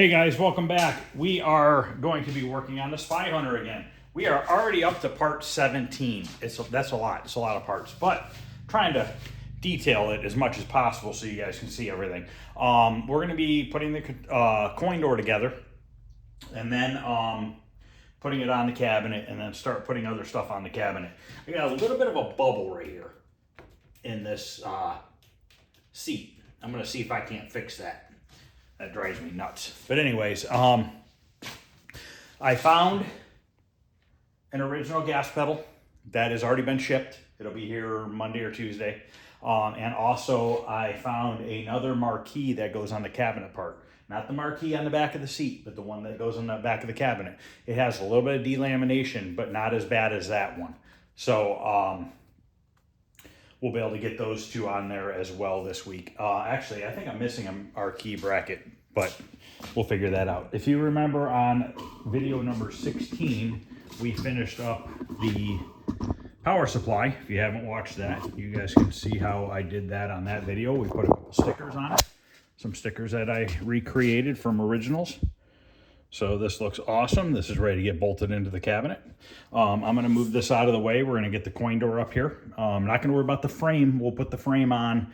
Hey guys, welcome back. We are going to be working on the Spy Hunter again. We are already up to part 17. That's a lot. It's a lot of parts, but trying to detail it as much as possible so you guys can see everything. We're going to be putting the coin door together, and then putting it on the cabinet, and then start putting other stuff on the cabinet. We got a little bit of a bubble right here in this seat. I'm going to see if I can't fix that. That drives me nuts. But anyways, I found an original gas pedal that has already been shipped. It'll be here Monday or Tuesday. And also I found another marquee that goes on the cabinet part. Not the marquee on the back of the seat, but the one that goes on the back of the cabinet. It has a little bit of delamination, but not as bad as that one. So we'll be able to get those two on there as well this week. Actually, I think I'm missing our key bracket, but we'll figure that out. If you remember on video number 16, we finished up the power supply. If you haven't watched that, you guys can see how I did that on that video. We put a couple stickers on it, some stickers that I recreated from originals. So this looks awesome. This is ready to get bolted into the cabinet. I'm going to move this out of the way. We're going to get the coin door up here. I'm not going to worry about the frame. We'll put the frame on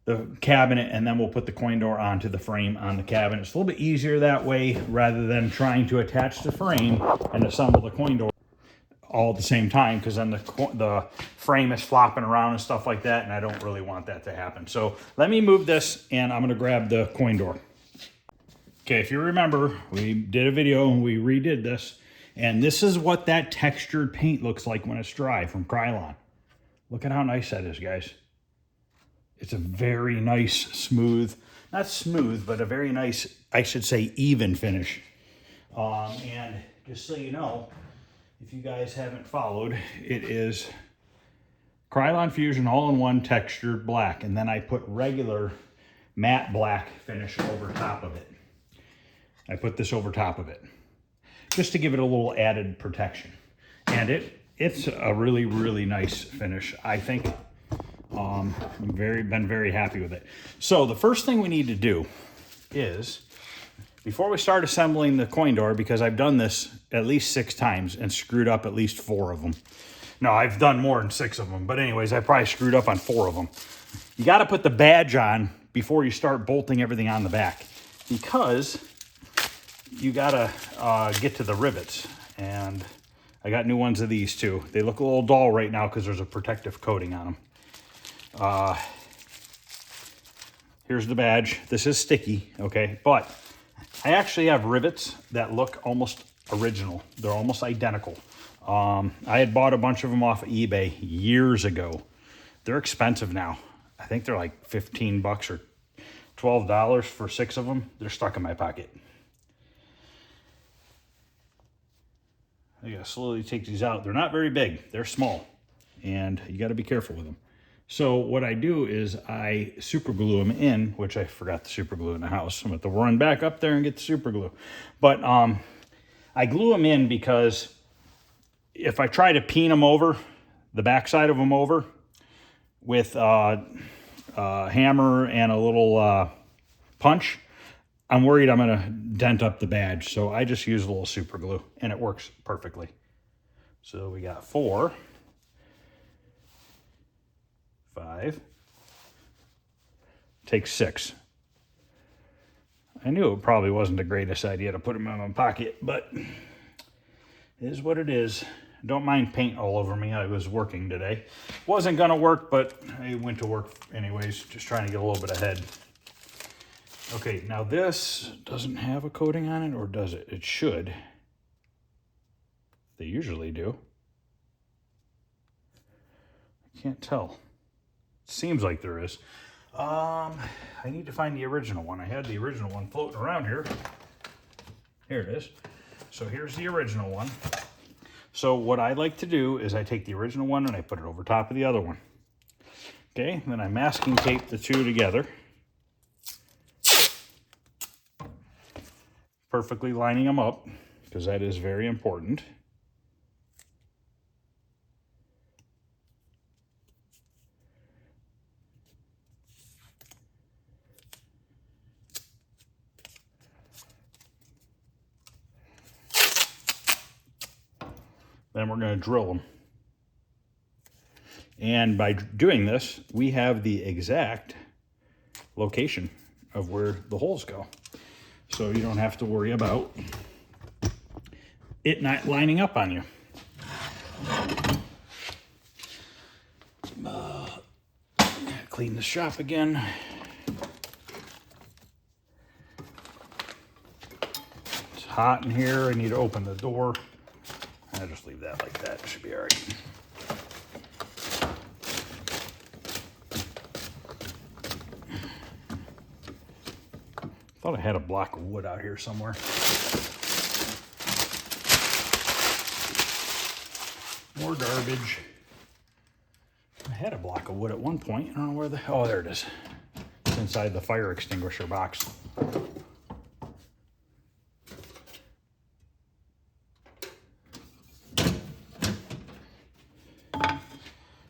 the cabinet, and then we'll put the coin door onto the frame on the cabinet. It's a little bit easier that way rather than trying to attach the frame and assemble the coin door all at the same time, because then the frame is flopping around and stuff like that, and I don't really want that to happen. So let me move this, and I'm going to grab the coin door. Okay, if you remember, we did a video and we redid this, and this is what that textured paint looks like when it's dry from Krylon. Look at how nice that is, guys. It's a very nice, smooth, not smooth, but a very nice, I should say, even finish. And just so you know, if you guys haven't followed, it is Krylon Fusion all-in-one textured black, and then I put regular matte black finish over top of it. I put this over top of it just to give it a little added protection. And it's a really, really nice finish, I think. Been very happy with it. So the first thing we need to do is, before we start assembling the coin door, because I've done this at least 6 times and screwed up at least 4 of them. No, I've done more than 6 of them. But anyways, I probably screwed up on 4 of them. You got to put the badge on before you start bolting everything on the back, because you gotta get to the rivets, and I got new ones of these too. They look a little dull right now because there's a protective coating on them. Here's the badge. This is sticky, okay, but I actually have rivets that look almost original. They're almost identical. I had bought a bunch of them off of eBay years ago. They're expensive now. I think they're like 15 bucks or $12 for 6 of them. They're stuck in my pocket. I gotta slowly take these out. They're not very big. They're small, and you got to be careful with them. So what I do is I super glue them in, which I forgot the super glue in the house. I'm going to run back up there and get the super glue. But I glue them in because if I try to peen them over, the backside of them over, with a hammer and a little punch, I'm worried I'm going to dent up the badge. So I just use a little super glue, and it works perfectly. So we got 4, 5, take 6. I knew it probably wasn't the greatest idea to put them in my pocket, but it is what it is. Don't mind paint all over me. I was working today. Wasn't going to work, but I went to work anyways, just trying to get a little bit ahead. Okay, now this doesn't have a coating on it, or does it? It should. They usually do. I can't tell. It seems like there is. I need to find the original one. I had the original one floating around here. Here it is. So here's the original one. So what I like to do is I take the original one and I put it over top of the other one. Okay, then I masking tape the two together, perfectly lining them up, because that is very important. Then we're going to drill them. And by doing this, we have the exact location of where the holes go. So you don't have to worry about it not lining up on you. Clean the shop again. It's hot in here. I need to open the door. I'll just leave that like that. It should be all right. Thought I had a block of wood out here somewhere. More garbage. I had a block of wood at one point. I don't know where the... Oh, there it is. It's inside the fire extinguisher box.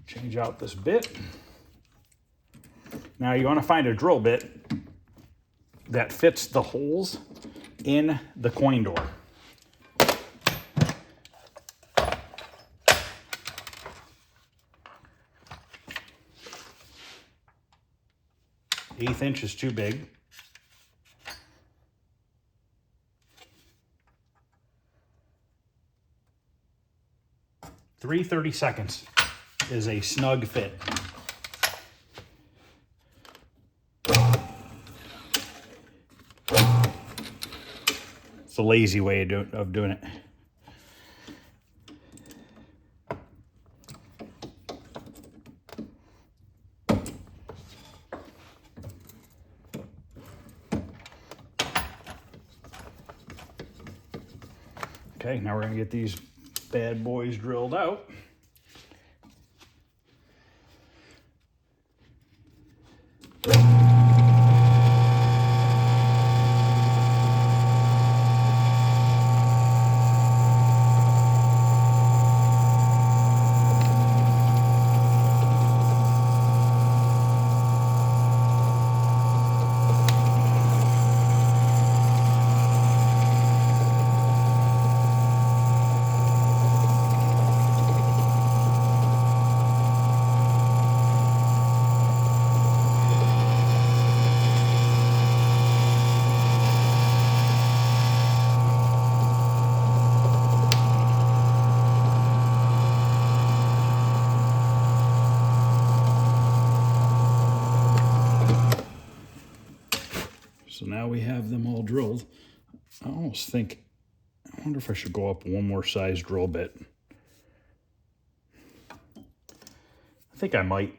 Change out this bit. Now you want to find a drill bit that fits the holes in the coin door. Eighth inch is too big. .332 is a snug fit. It's a lazy way of doing it. Okay, now we're going to get these bad boys drilled out. So now we have them all drilled. I almost think, I wonder if I should go up one more size drill bit. I think I might,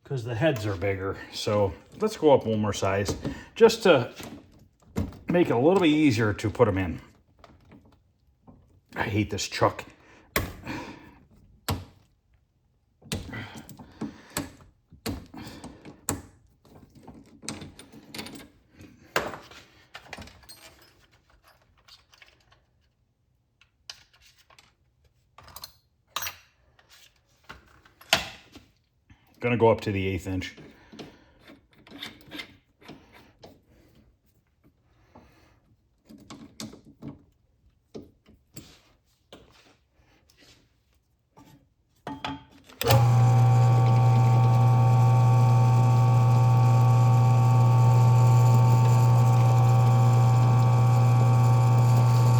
because the heads are bigger. So let's go up one more size just to make it a little bit easier to put them in. I hate this chuck. Gonna go up to the 1/8 inch.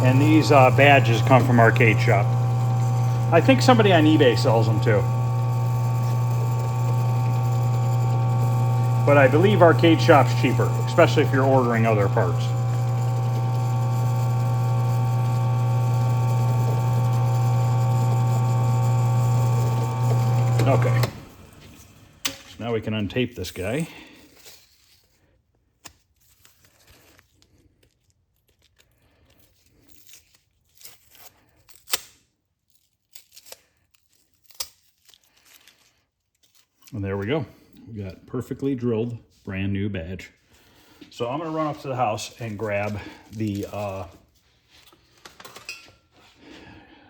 And these badges come from Arcade Shop. I think somebody on eBay sells them too. But I believe Arcade Shop's cheaper, especially if you're ordering other parts. Okay. So now we can untape this guy. And there we go. We got perfectly drilled, brand new badge. So I'm gonna run up to the house and grab the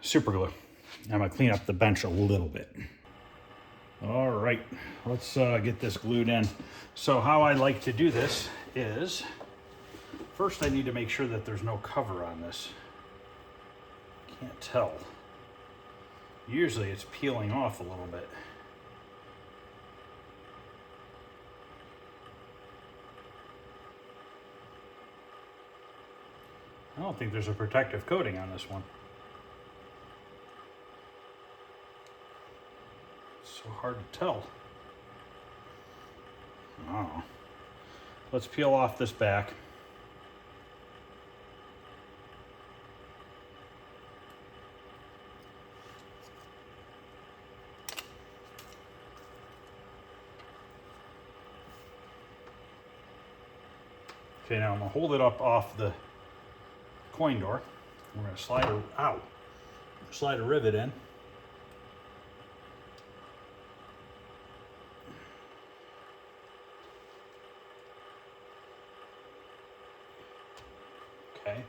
super glue. I'm gonna clean up the bench a little bit. All right, let's get this glued in. So how I like to do this is, first I need to make sure that there's no cover on this. Can't tell. Usually it's peeling off a little bit. I don't think there's a protective coating on this one. It's so hard to tell. Oh. Let's peel off this back. Okay, now I'm gonna hold it up off the coin door. We're gonna slide a rivet in. Okay.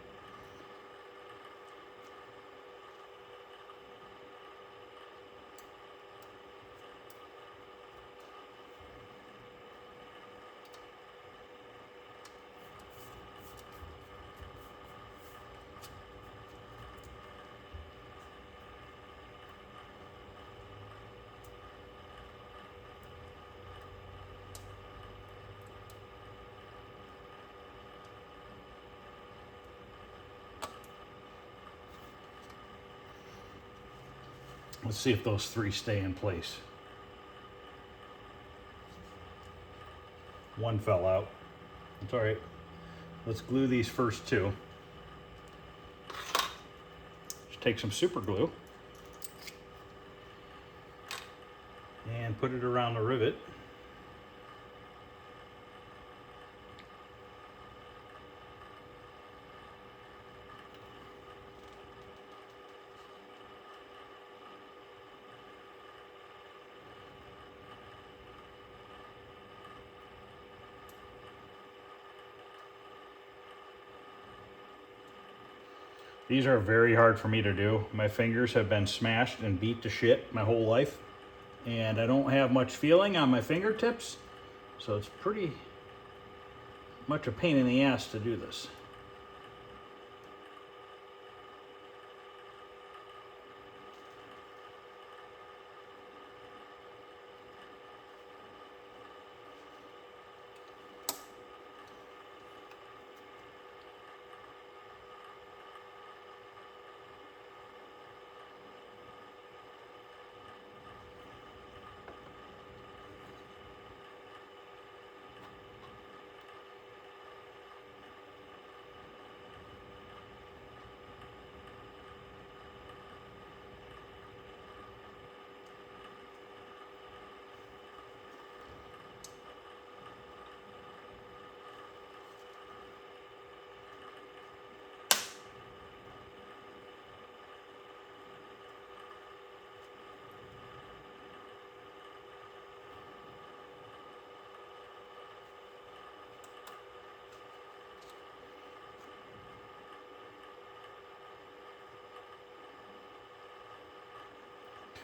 Let's see if those three stay in place. One fell out. It's all right. Let's glue these first two. Just take some super glue and put it around the rivet. These are very hard for me to do. My fingers have been smashed and beat to shit my whole life, and I don't have much feeling on my fingertips, so it's pretty much a pain in the ass to do this.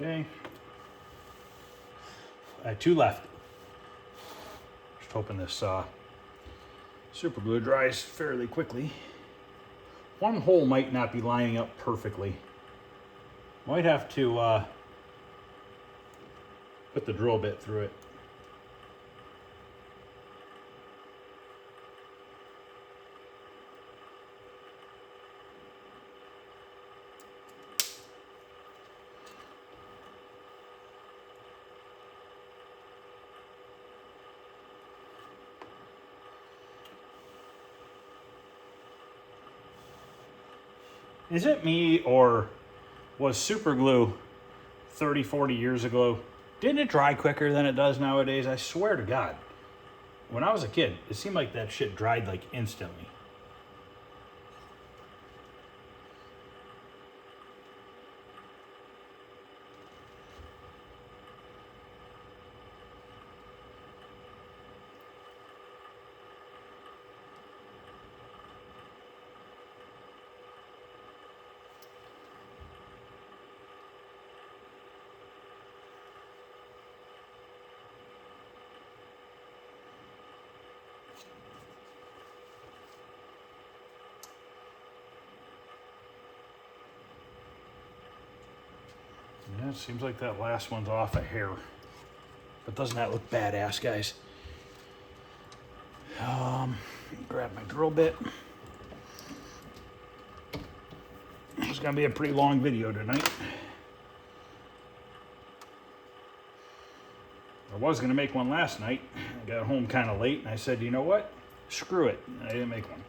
Okay. I have two left. Just hoping this super glue dries fairly quickly. One hole might not be lining up perfectly. Might have to put the drill bit through it. Is it me, or was super glue 30, 40 years ago, didn't it dry quicker than it does nowadays? I swear to God. When I was a kid, it seemed like that shit dried like instantly. It seems like that last one's off a hair. But doesn't that look badass, guys? Grab my drill bit. It's gonna be a pretty long video tonight. I was gonna make one last night. I got home kind of late and I said, you know what? Screw it. I didn't make one.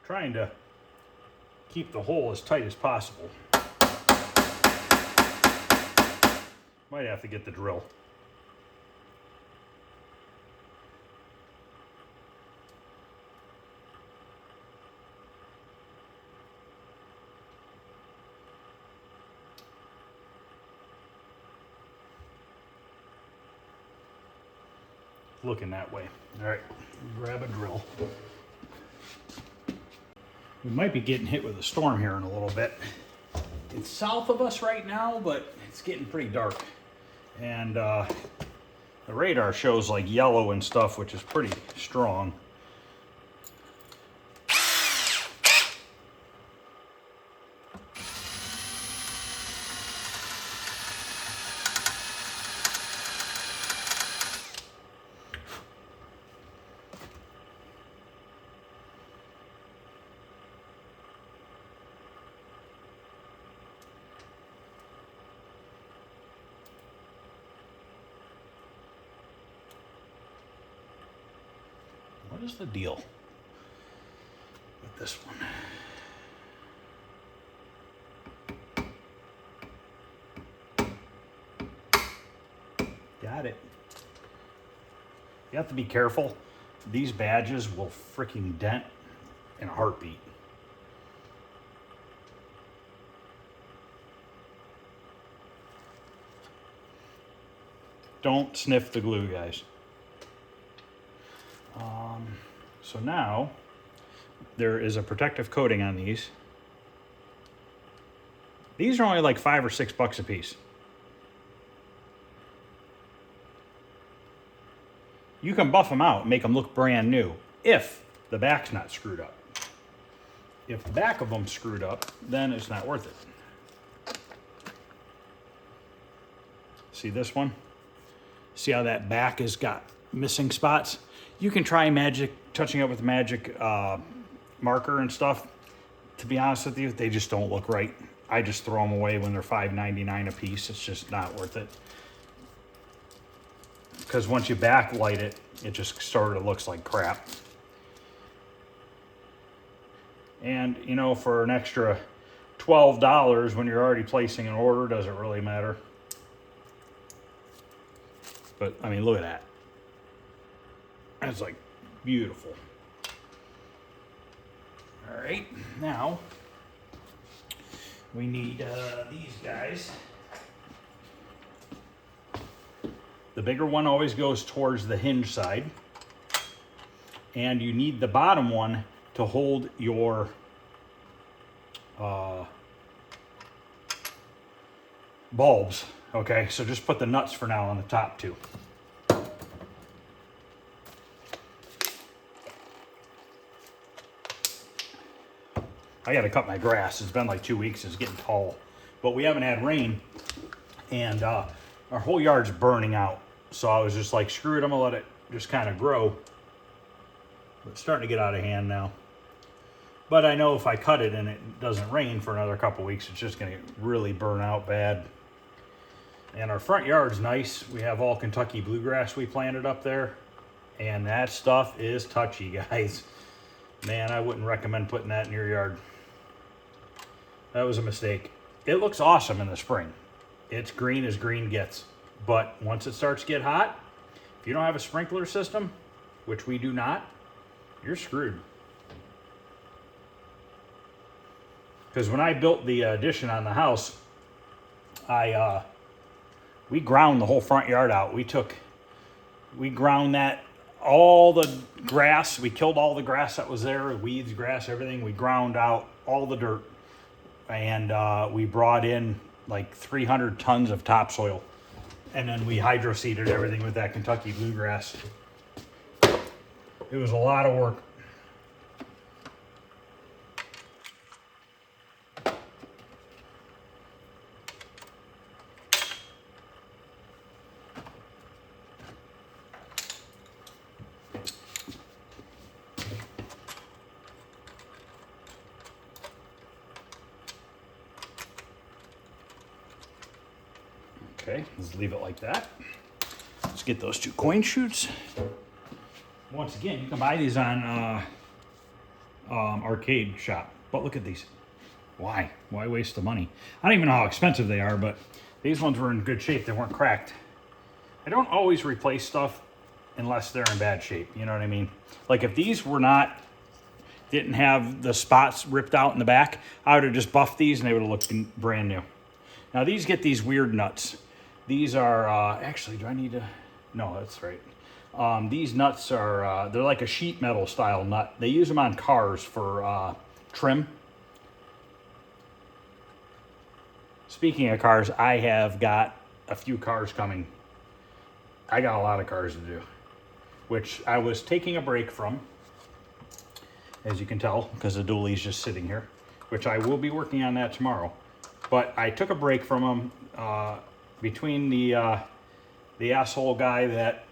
Trying to keep the hole as tight as possible. Might have to get the drill. Looking that way. All right, grab a drill. We might be getting hit with a storm here in a little bit. It's south of us right now, but it's getting pretty dark. And the radar shows like yellow and stuff, which is pretty strong. What is the deal with this one? Got it. You have to be careful. These badges will freaking dent in a heartbeat. Don't sniff the glue, guys. So now there is a protective coating on these. These are only like $5 or $6 a piece. You can buff them out and make them look brand new if the back's not screwed up. If the back of them's screwed up, then it's not worth it. See this one? See how that back has got missing spots? You can try touching it with magic marker and stuff. To be honest with you, they just don't look right. I just throw them away when they're $5.99 a piece. It's just not worth it. Because once you backlight it, it just sort of looks like crap. And, you know, for an extra $12 when you're already placing an order, doesn't really matter. But, I mean, look at that. That's like beautiful. All right, now we need these guys. The bigger one always goes towards the hinge side. And you need the bottom one to hold your bulbs. Okay, so just put the nuts for now on the top too. I got to cut my grass. It's been like 2 weeks. It's getting tall. But we haven't had rain. And our whole yard's burning out. So I was just like, screw it. I'm going to let it just kind of grow. But it's starting to get out of hand now. But I know if I cut it and it doesn't rain for another couple weeks, it's just going to really burn out bad. And our front yard's nice. We have all Kentucky bluegrass we planted up there. And that stuff is touchy, guys. Man, I wouldn't recommend putting that in your yard. That was a mistake. It looks awesome in the spring. It's green as green gets. But once it starts to get hot, if you don't have a sprinkler system, which we do not, you're screwed. Because when I built the addition on the house, we ground the whole front yard out. We ground that, all the grass, we killed all the grass that was there, weeds, grass, everything. We ground out all the dirt. And we brought in like 300 tons of topsoil. And then we hydro seeded everything with that Kentucky bluegrass. It was a lot of work. Okay, let's leave it like that. Let's get those 2 coin chutes. Once again, you can buy these on Arcade Shop. But look at these. Why? Why waste the money? I don't even know how expensive they are, but these ones were in good shape. They weren't cracked. I don't always replace stuff unless they're in bad shape. You know what I mean? Like if these were not, didn't have the spots ripped out in the back, I would have just buffed these and they would have looked brand new. Now these get these weird nuts. These are, actually, do I need to? No, that's right. These nuts are, they're like a sheet metal style nut. They use them on cars for trim. Speaking of cars, I have got a few cars coming. I got a lot of cars to do, which I was taking a break from, as you can tell, because the dually's just sitting here, which I will be working on that tomorrow. But I took a break from them between the asshole guy that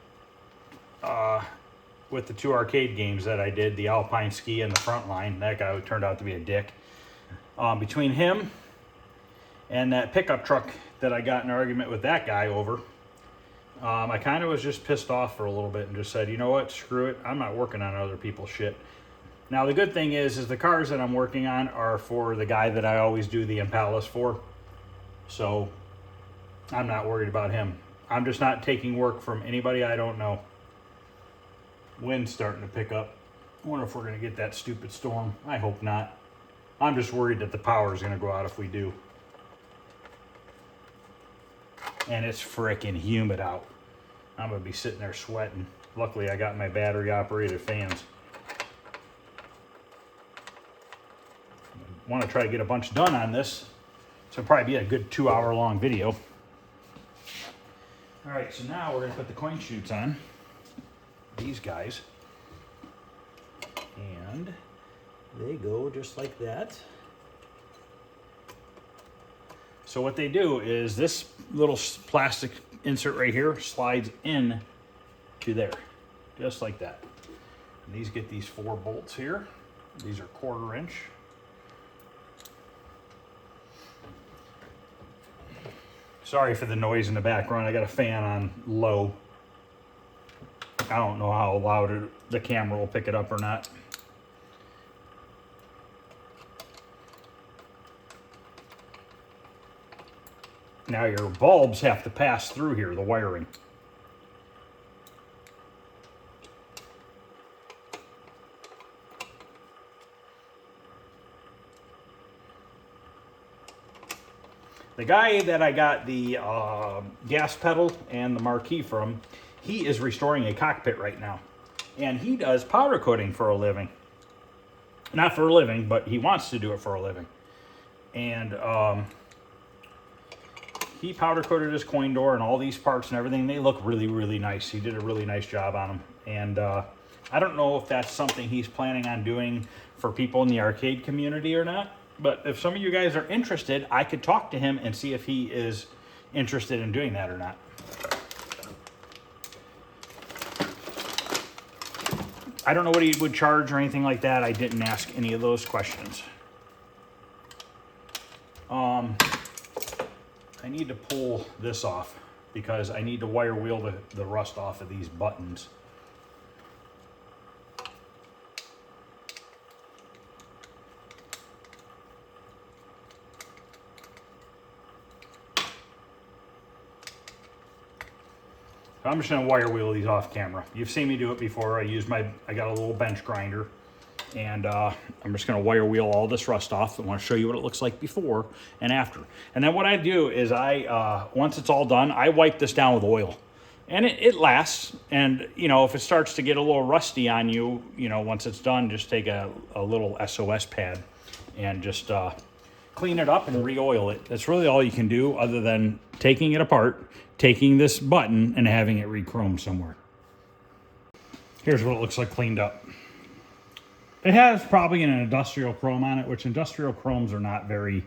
with the 2 arcade games that I did, the Alpine Ski and the Frontline. That guy turned out to be a dick. Between him and that pickup truck that I got in an argument with that guy over, I kind of was just pissed off for a little bit and just said, you know what, screw it. I'm not working on other people's shit. Now, the good thing is the cars that I'm working on are for the guy that I always do the Impalas for. So I'm not worried about him. I'm just not taking work from anybody I don't know. Wind's starting to pick up. I wonder if we're going to get that stupid storm. I hope not. I'm just worried that the power is going to go out if we do. And it's frickin' humid out. I'm going to be sitting there sweating. Luckily, I got my battery-operated fans. I want to try to get a bunch done on this. So it'll probably be a good 2-hour-long video. All right, so now we're going to put the coin chutes on. These guys. And they go just like that. So what they do is this little plastic insert right here slides in to there, just like that. And these get these 4 bolts here. These are 1/4 inch. Sorry for the noise in the background. I got a fan on low. I don't know how loud the camera will pick it up or not. Now your bulbs have to pass through here, the wiring. The guy that I got the gas pedal and the marquee from, he is restoring a cockpit right now. And he does powder coating for a living. Not for a living, but he wants to do it for a living. And he powder coated his coin door and all these parts and everything. They look really, really nice. He did a really nice job on them. And I don't know if that's something he's planning on doing for people in the arcade community or not. But if some of you guys are interested, I could talk to him and see if he is interested in doing that or not. I don't know what he would charge or anything like that. I didn't ask any of those questions. I need to pull this off because I need to wire wheel the rust off of these buttons. I'm just gonna wire wheel these off camera. You've seen me do it before. I got a little bench grinder, and I'm just gonna wire wheel all this rust off. I wanna show you what it looks like before and after. And then what I do is once it's all done, I wipe this down with oil. And it lasts, and you know, if it starts to get a little rusty on you, you know, once it's done, just take a little SOS pad and just clean it up and re-oil it. That's really all you can do other than taking it apart, taking this button and having it re-chrome somewhere. Here's what it looks like cleaned up. It has probably an industrial chrome on it, which industrial chromes are not very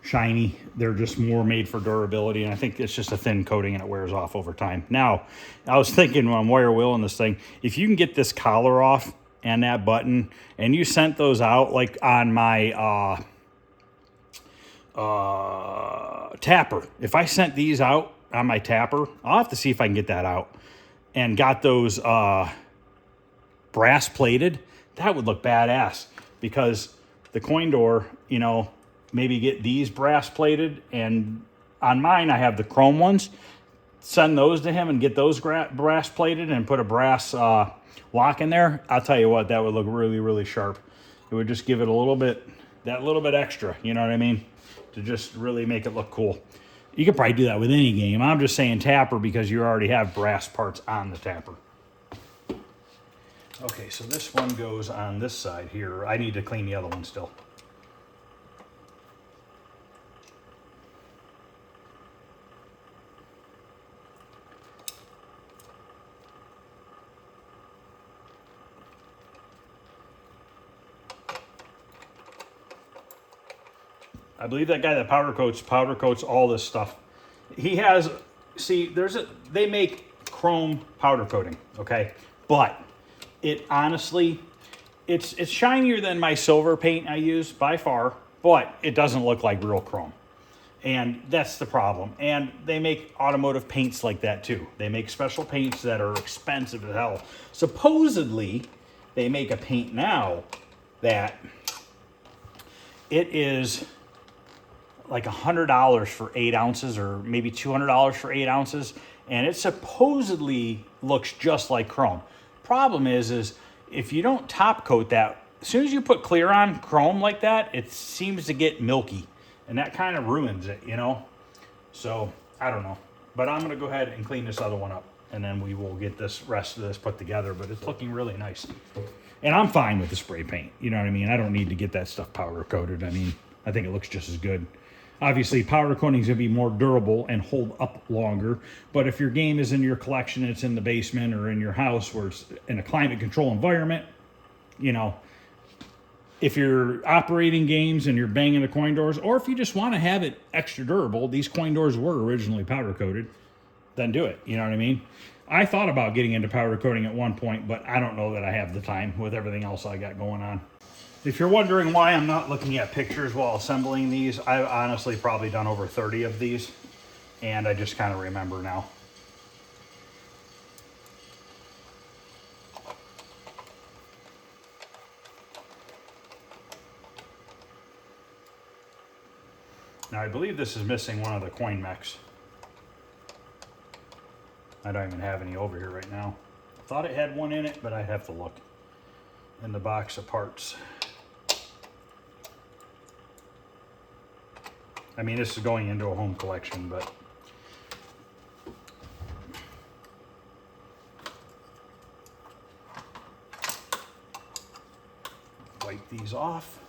shiny. They're just more made for durability, and I think it's just a thin coating and it wears off over time. Now, I was thinking when I'm wire wheeling this thing, if you can get this collar off and that button, and you sent those out like on my tapper. If I sent these out on my tapper, I'll have to see if I can get that out, and got those brass plated, that would look badass, because the coin door, you know, maybe get these brass plated, and on mine I have the chrome ones. Send those to him and get those brass plated and put a brass lock in there. I'll tell you what, that would look really, really sharp. It would just give it a little bit, that little bit extra, you know what I mean? To just really make it look cool. You could probably do that with any game. I'm just saying tapper because you already have brass parts on the tapper. Okay, so this one goes on this side here. I need to clean the other one still. I believe that guy that powder coats all this stuff. He has, see, they make chrome powder coating, okay? But it honestly, it's shinier than my silver paint I use by far, but it doesn't look like real chrome. And that's the problem. And they make automotive paints like that too. They make special paints that are expensive as hell. Supposedly, they make a paint now that it is like $100 for 8 ounces, or maybe $200 for 8 ounces, and it supposedly looks just like chrome. Problem is if you don't top coat that, as soon as you put clear on chrome like that, it seems to get milky, and that kind of ruins it, you know? So, I don't know. But I'm gonna go ahead and clean this other one up, and then we will get this rest of this put together, but it's looking really nice. And I'm fine with the spray paint, you know what I mean? I don't need to get that stuff powder coated. I mean, I think it looks just as good. Obviously, powder coating is going to be more durable and hold up longer. But if your game is in your collection, it's in the basement or in your house where it's in a climate control environment, you know, if you're operating games and you're banging the coin doors, or if you just want to have it extra durable, these coin doors were originally powder coated, then do it. You know what I mean? I thought about getting into powder coating at one point, but I don't know that I have the time with everything else I got going on. If you're wondering why I'm not looking at pictures while assembling these, I've honestly probably done over 30 of these, and I just kind of remember now. Now I believe this is missing one of the coin mechs. I don't even have any over here right now. Thought it had one in it, but I'd have to look in the box of parts. I mean, this is going into a home collection, but wipe these off.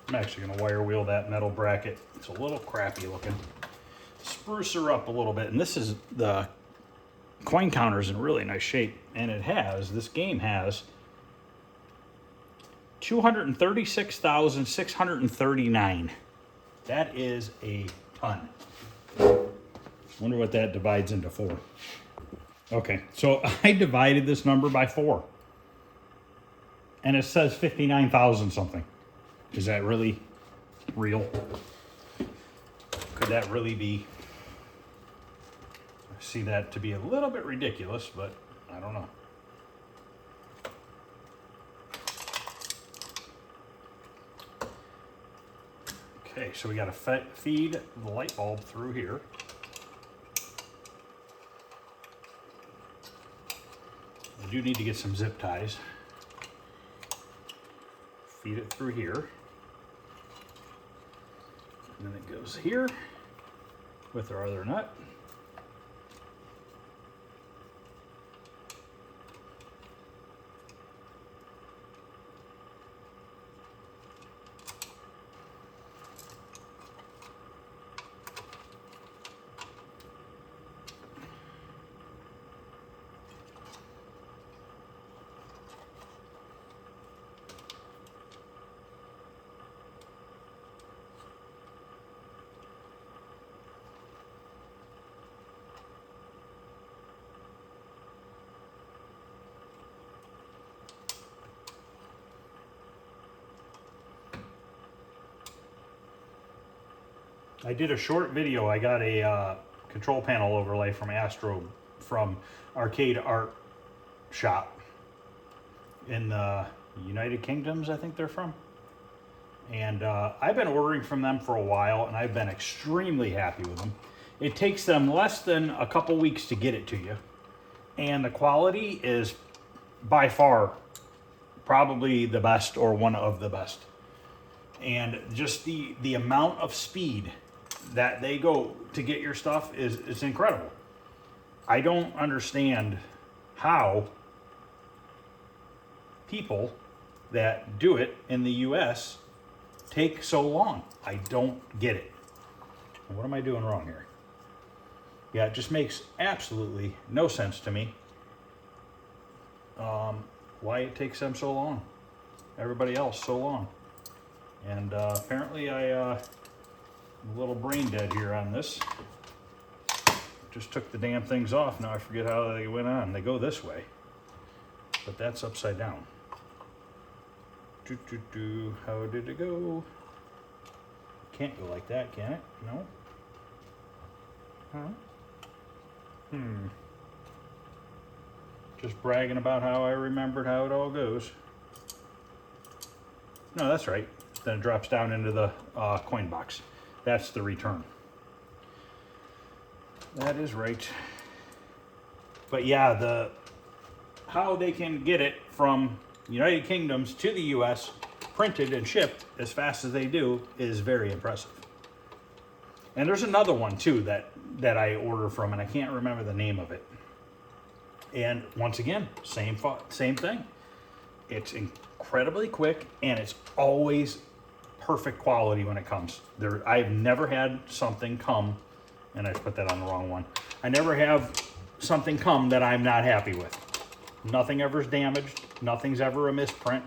I'm actually going to wire wheel that metal bracket. It's a little crappy looking. Spruce her up a little bit. And this is, the coin counter's in really nice shape. And it has, this game has 236,639. That is a ton. Wonder what that divides into 4. Okay, so I divided this number by 4. And it says 59,000 something. Is that really real? Could that really be? I see that to be a little bit ridiculous, but I don't know. Okay, so we got to feed the light bulb through here. do need to get some zip ties. Feed it through here. And then it goes here with our other nut. I did a short video. I got a control panel overlay from Astro from Arcade Art Shop in the United Kingdoms, I think they're from. And I've been ordering from them for a while, and I've been extremely happy with them. It takes them less than a couple weeks to get it to you. And the quality is by far probably the best, or one of the best. And just the amount of speed that they go to get your stuff is incredible. I don't understand how people that do it in the US take so long. I don't get it. What am I doing wrong here? Yeah, it just makes absolutely no sense to me why it takes them so long. Everybody else so long. And apparently I'm a little brain dead here on this. Just took the damn things off. Now I forget how they went on. They go this way, but that's upside down. How did it go? Can't go like that, can it? No. Huh? Just bragging about how I remembered how it all goes. No, that's right. Then it drops down into the coin box. That's the return. That is right. But yeah, how they can get it from United Kingdoms to the US, printed and shipped as fast as they do, is very impressive. And there's another one too that I order from, and I can't remember the name of it. And once again, same thing. It's incredibly quick, and it's always perfect quality when it comes. I've never had something come, and I put that on the wrong one. I never have something come that I'm not happy with. Nothing ever's damaged. Nothing's ever a misprint.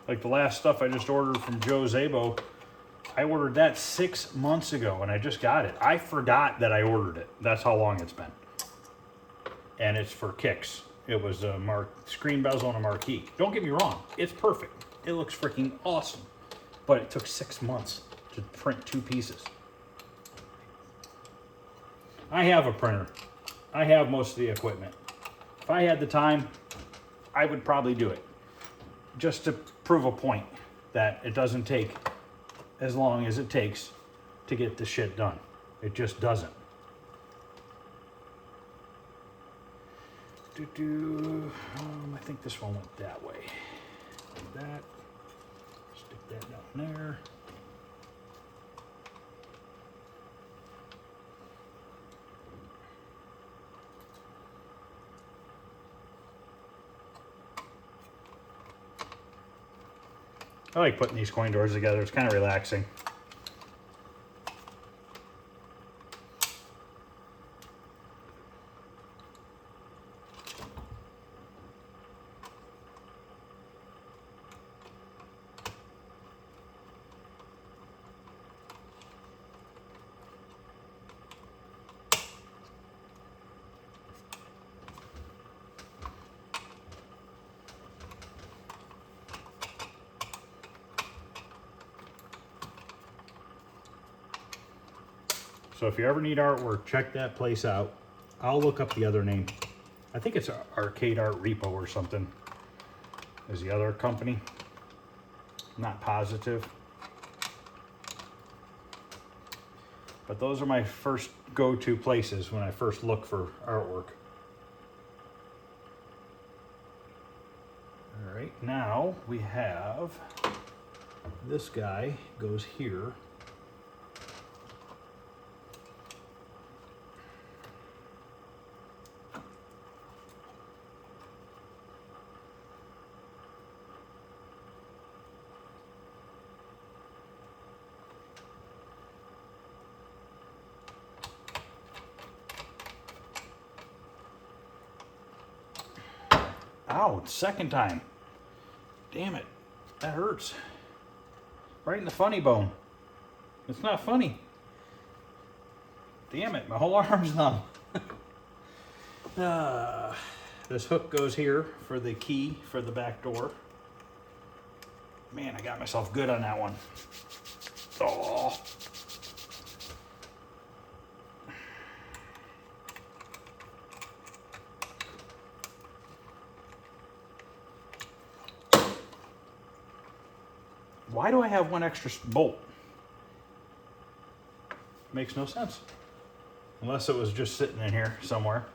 Like the last stuff I just ordered from Joe Zabo, I ordered that 6 months ago, and I just got it. I forgot that I ordered it. That's how long it's been. And it's for kicks. It was a screen bezel and a marquee. Don't get me wrong, it's perfect. It looks freaking awesome. But it took 6 months to print 2 pieces. I have a printer. I have most of the equipment. If I had the time, I would probably do it. Just to prove a point that it doesn't take as long as it takes to get the shit done. It just doesn't. I think this one went that way. Like that. Stick that down there. I like putting these coin doors together. It's kind of relaxing. So if you ever need artwork, check that place out. I'll look up the other name. I think it's Arcade Art Repo or something is the other company. not positive. But those are my first go-to places when I first look for artwork. All right, now we have, this guy goes here. Ow, second time. Damn it, that hurts. Right in the funny bone. It's not funny. Damn it, my whole arm's numb. This hook goes here for the key for the back door. Man, I got myself good on that one. Oh. Why do I have one extra bolt? Makes no sense. Unless it was just sitting in here somewhere.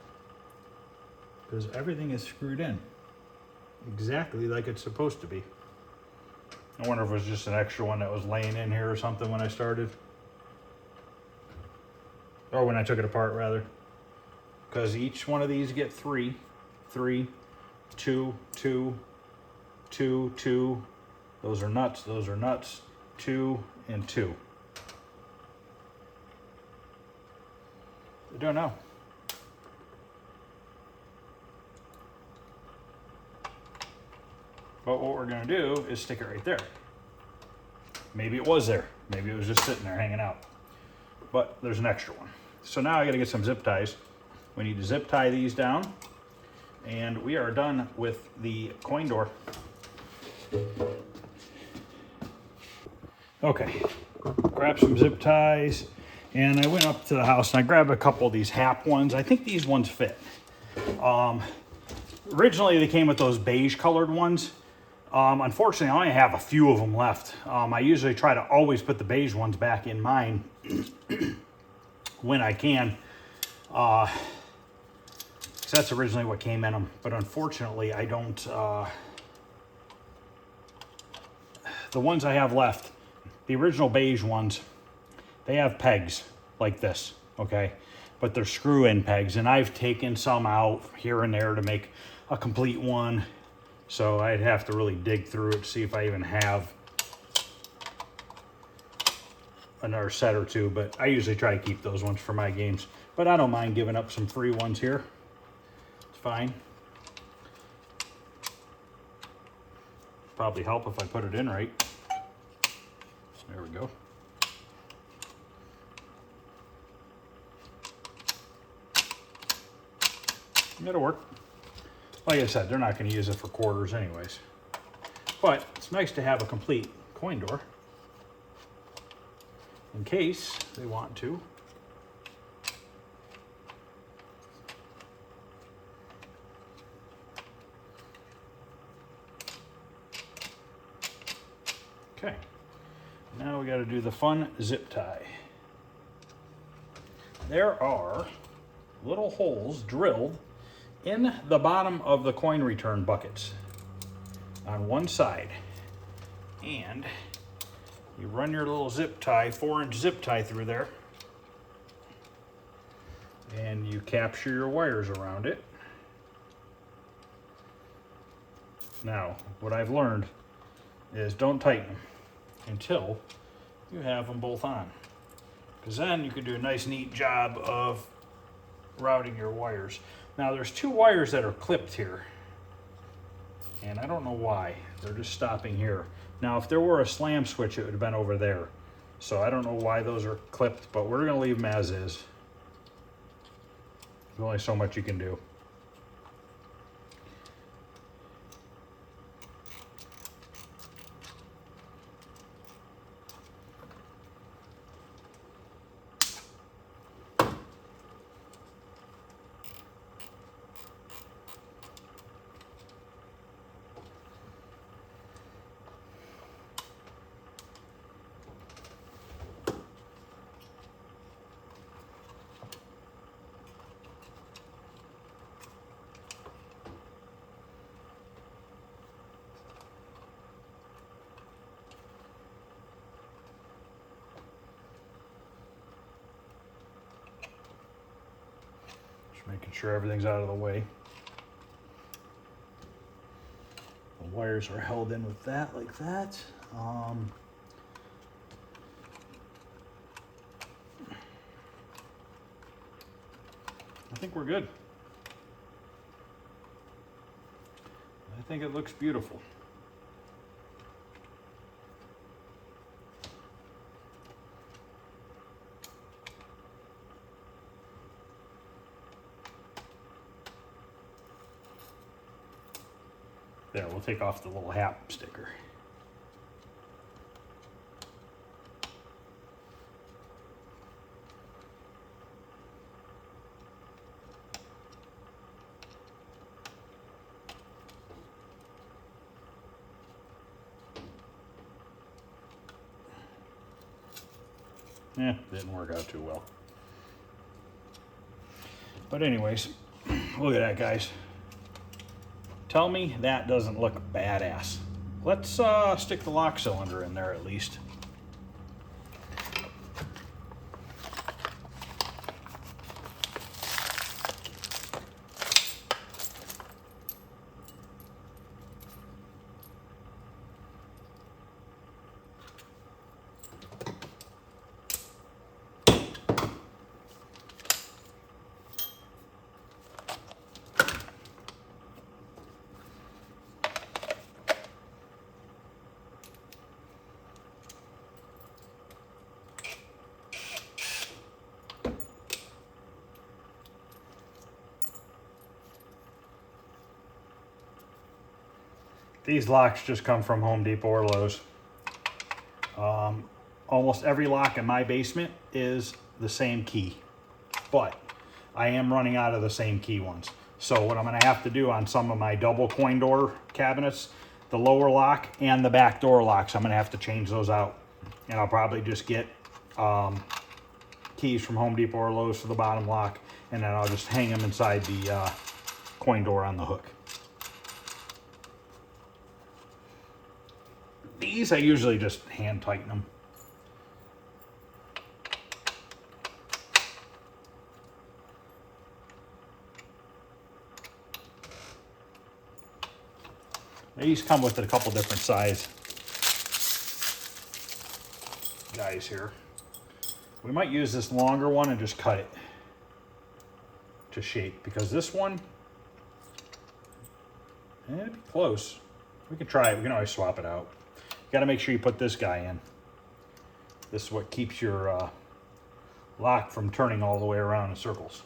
Because everything is screwed in. Exactly like it's supposed to be. I wonder if it was just an extra one that was laying in here or something when I started. Or when I took it apart, rather. Because each one of these get 3, 2, 2, 2, 2. Those are nuts, 2 and 2. I don't know. But what we're gonna do is stick it right there. Maybe it was there. Maybe it was just sitting there hanging out. But there's an extra one. So now I gotta get some zip ties. We need to zip tie these down. And we are done with the coin door. Okay, grab some zip ties, and I went up to the house and I grabbed a couple of these Hap ones. I think these ones fit. Originally they came with those beige colored ones. Unfortunately, I only have a few of them left. I usually try to always put the beige ones back in mine when I can. Because that's originally what came in them. But unfortunately, I don't... the ones I have left, the original beige ones, they have pegs like this, okay? But they're screw-in pegs, and I've taken some out here and there to make a complete one. So I'd have to really dig through it to see if I even have another set or two, but I usually try to keep those ones for my games. But I don't mind giving up some free ones here. It's fine. Probably help if I put it in right. There we go. It'll work. Like I said, they're not going to use it for quarters anyways. But it's nice to have a complete coin door in case they want to. Okay. Now we got to do the fun zip tie. There are little holes drilled in the bottom of the coin return buckets on one side. And you run your little zip tie, 4-inch zip tie through there. And you capture your wires around it. Now, what I've learned is don't tighten them until you have them both on, because then you can do a nice neat job of routing your wires. Now there's 2 wires that are clipped here, and I don't know why. They're just stopping here. Now if there were a slam switch, it would have been over there. So I don't know why those are clipped, but we're gonna leave them as is. There's only so much you can do. making sure everything's out of the way. The wires are held in with that, like that. I think we're good. I think it looks beautiful. There, we'll take off the little hat sticker. Yeah, didn't work out too well. But anyways, look at that, guys. Tell me that doesn't look badass. Let's stick the lock cylinder in there at least. These locks just come from Home Depot or Lowe's. Almost every lock in my basement is the same key, but I am running out of the same key ones. So what I'm gonna have to do on some of my double coin door cabinets, the lower lock and the back door locks, I'm gonna have to change those out. And I'll probably just get keys from Home Depot or Lowe's for the bottom lock, and then I'll just hang them inside the coin door on the hook. These I usually just hand tighten them. These come with a couple different size guys here. We might use this longer one and just cut it to shape, because this one, it'd be close. We can try it. We can always swap it out. You got to make sure you put this guy in. This is what keeps your lock from turning all the way around in circles.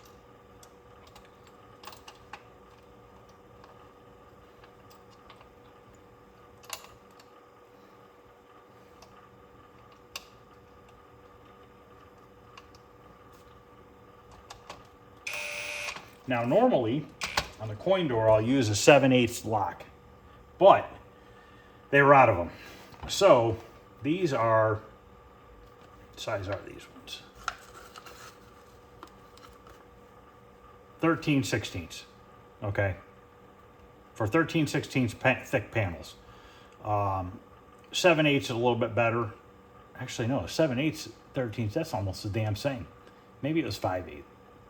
Now normally on the coin door I'll use a 7/8 lock, but they were out of them. So these are, what size are these ones? 13/16, okay? For 13/16 thick panels. 7/8 is a little bit better. Actually no, 7/8, 13, that's almost the damn same. Maybe it was 5/8.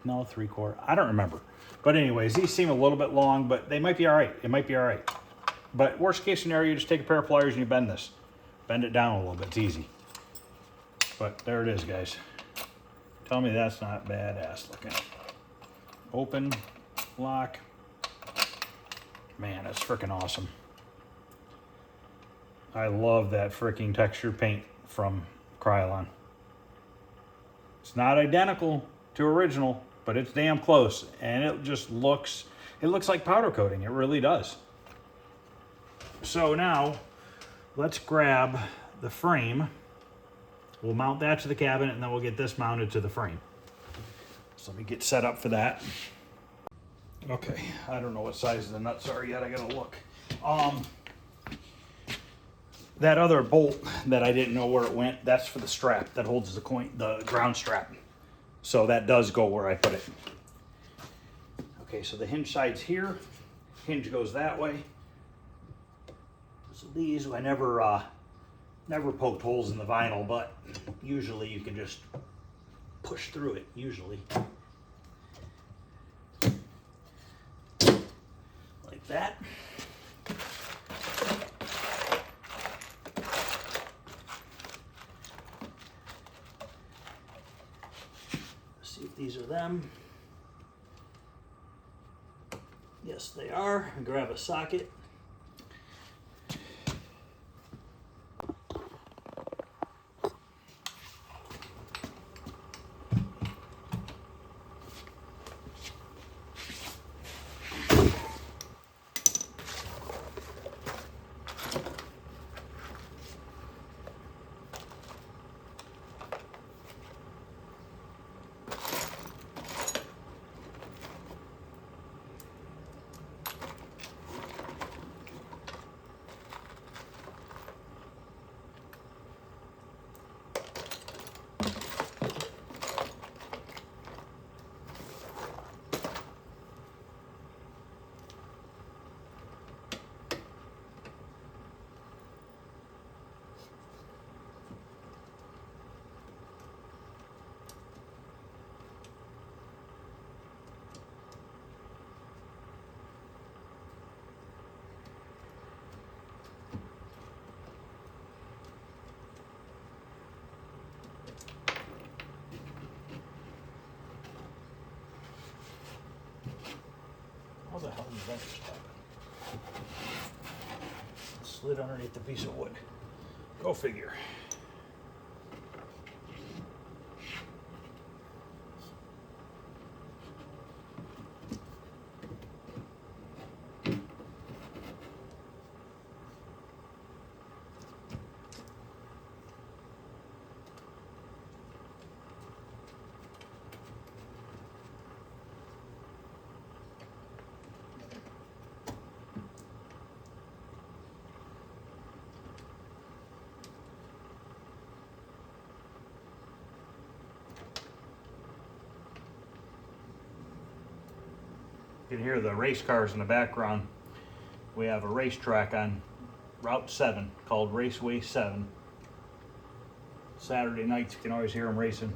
No, 3/4. I don't remember. But anyways, these seem a little bit long, but they might be all right. It might be all right. But worst case scenario, you just take a pair of pliers and you bend this. Bend it down a little bit. It's easy. But there it is, guys. Tell me that's not badass looking. Open, lock. Man, that's freaking awesome. I love that freaking texture paint from Krylon. It's not identical to original, but it's damn close, and it just looks, it looks like powder coating. It really does. So now let's grab the frame. We'll mount that to the cabinet, and then we'll get this mounted to the frame. So let me get set up for that. Okay, I don't know what size the nuts are yet. I gotta look. That other bolt that I didn't know where it went, that's for the strap that holds the coin, the ground strap. So that does go where I put it. Okay, so the hinge side's here. Hinge goes that way. So these, I never poked holes in the vinyl, but usually you can just push through it, usually. So that. See if these are them. Yes, they are. Grab a socket. How the hell did that just happen? It slid underneath the piece of wood. Go figure. You can hear the race cars in the background. We have a racetrack on Route 7 called Raceway 7. Saturday nights you can always hear them racing.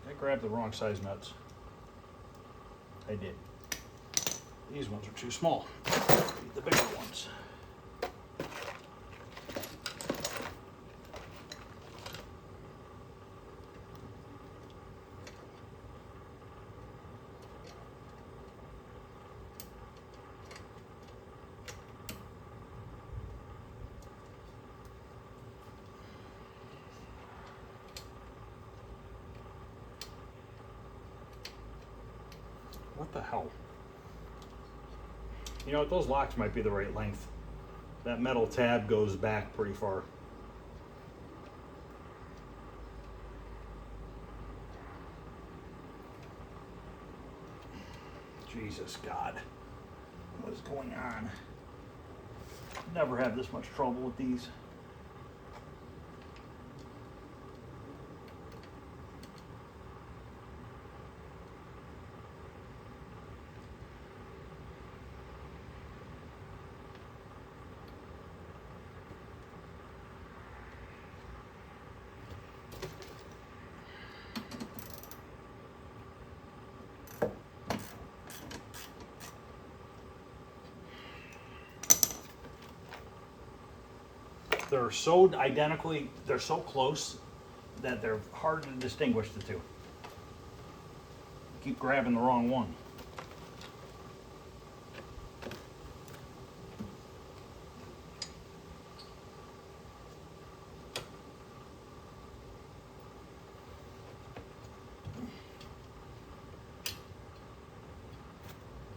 I grabbed the wrong size nuts. I did. These ones are too small. Need the bigger ones. What the hell? You know what, those locks might be the right length. That metal tab goes back pretty far. Jesus God. What is going on? Never had this much trouble with these. They're so identically, they're so close that they're hard to distinguish the two. Keep grabbing the wrong one.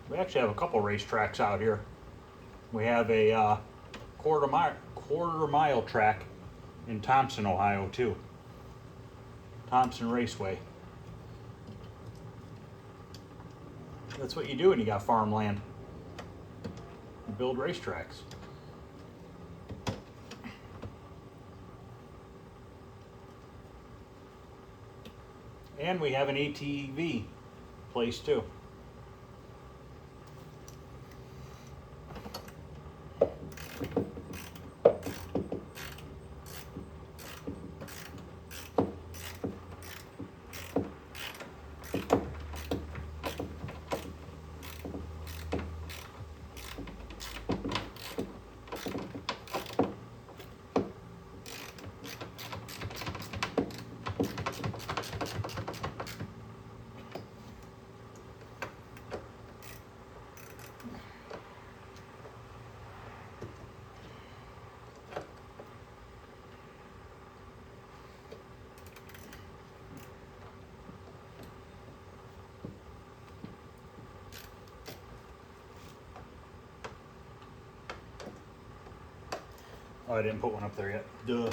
We actually have a couple racetracks out here. We have a quarter mile track in Thompson, Ohio, too. Thompson Raceway. That's what you do when you got farmland. You build racetracks. And we have an ATV place too. I didn't put one up there yet. Duh.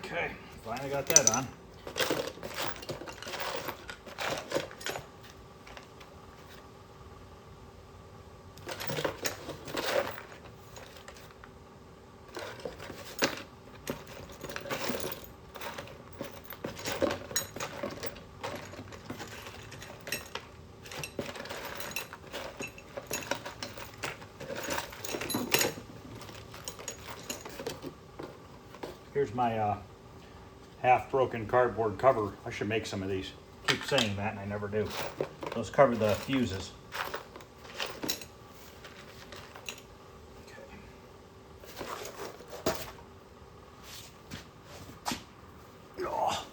Okay, finally got that on. Here's my half-broken cardboard cover. I should make some of these. Keep saying that, and I never do. Those cover the fuses. Okay. Oh.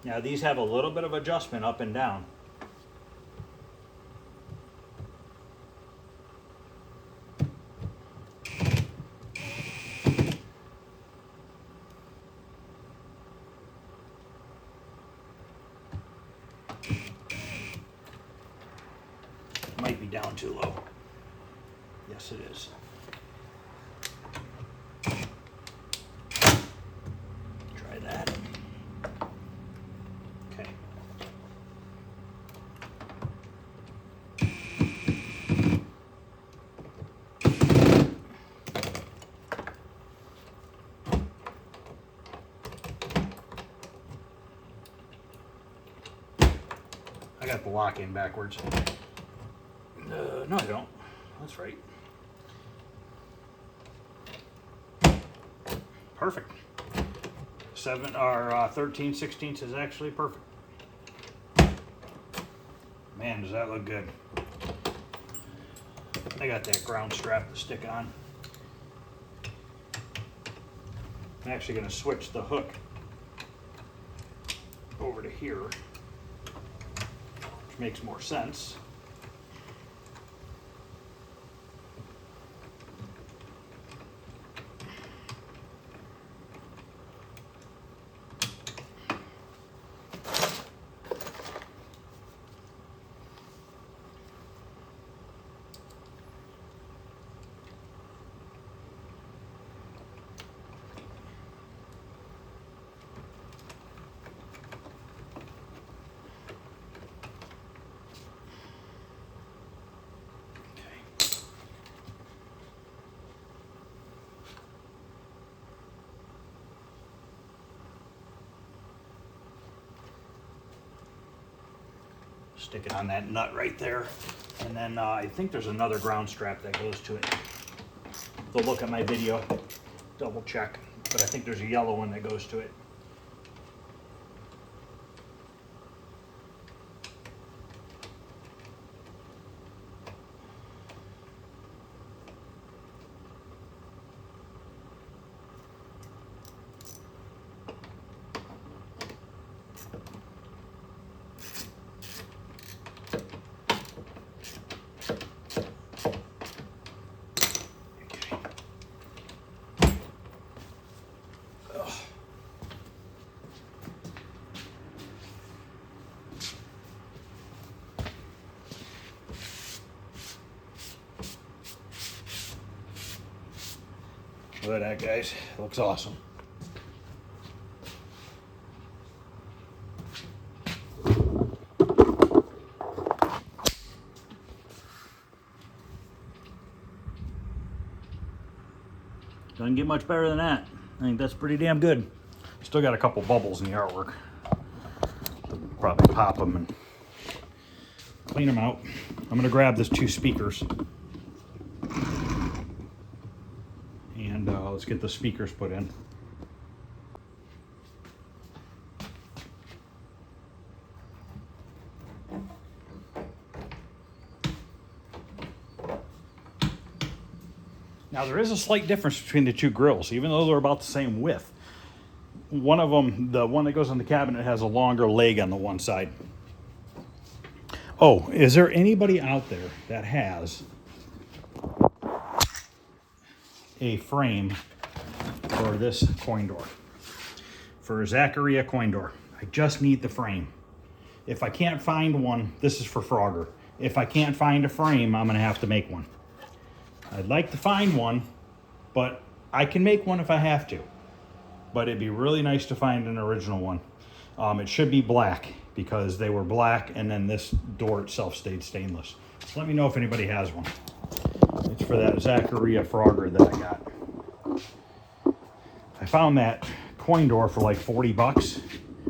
Now these have a little bit of adjustment up and down. Might be down too low. Yes, it is. Try that. Okay. I got the lock in backwards. No, I don't. That's right. Perfect. 13/16 is actually perfect. Man, does that look good. I got that ground strap to stick on. I'm actually going to switch the hook over to here, which makes more sense. Stick it on that nut right there. And then I think there's another ground strap that goes to it. Go look at my video, double check. But I think there's a yellow one that goes to it. Look at that, guys. It looks awesome. Doesn't get much better than that. I think that's pretty damn good. Still got a couple bubbles in the artwork. Probably pop them and clean them out. I'm gonna grab this 2 speakers. And let's get the speakers put in. Now there is a slight difference between the 2 grills, even though they're about the same width. One of them, the one that goes on the cabinet, has a longer leg on the one side. Oh, is there anybody out there that has a frame for this coin door? For a Zaccaria coin door. I just need the frame. If I can't find one, this is for Frogger. If I can't find a frame, I'm gonna have to make one. I'd like to find one, but I can make one if I have to. But it'd be really nice to find an original one. It should be black because they were black and then this door itself stayed stainless. So let me know if anybody has one. It's for that Zaccaria Frogger that I got. I found that coin door for like 40 bucks.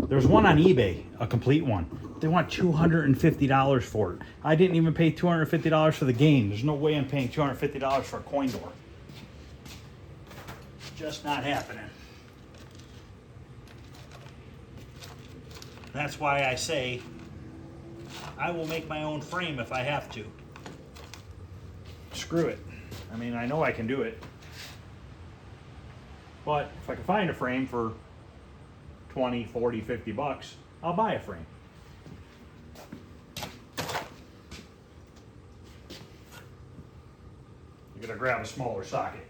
There's one on eBay, a complete one. They want $250 for it. I didn't even pay $250 for the game. There's no way I'm paying $250 for a coin door. Just not happening. That's why I say I will make my own frame if I have to. Screw it. I mean, I know I can do it. But if I can find a frame for 20, 40, 50 bucks, I'll buy a frame. You're gonna grab a smaller socket.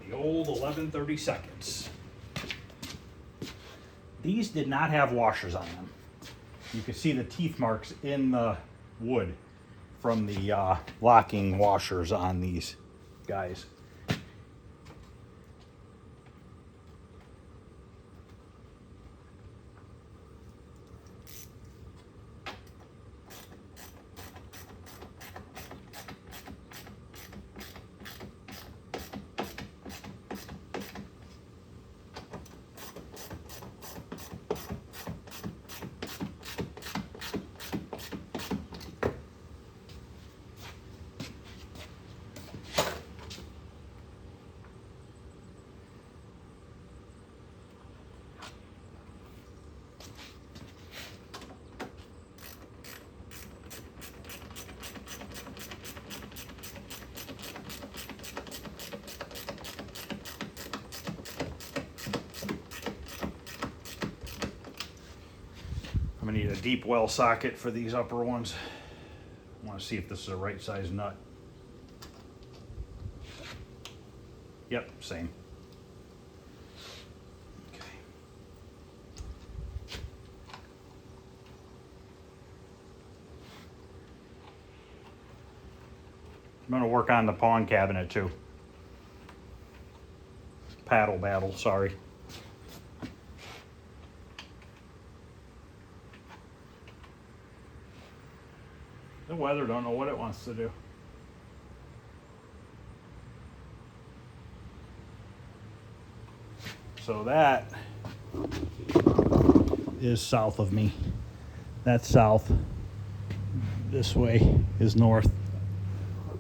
The old 11/32. These did not have washers on them. You can see the teeth marks in the wood from the locking washers on these guys. I'm gonna need a deep well socket for these upper ones. I want to see if this is a right size nut. Yep, same. Okay. I'm gonna work on the pawn cabinet too. Paddle battle, sorry. The weather don't know what it wants to do. So that is south of me. That's south. This way is north.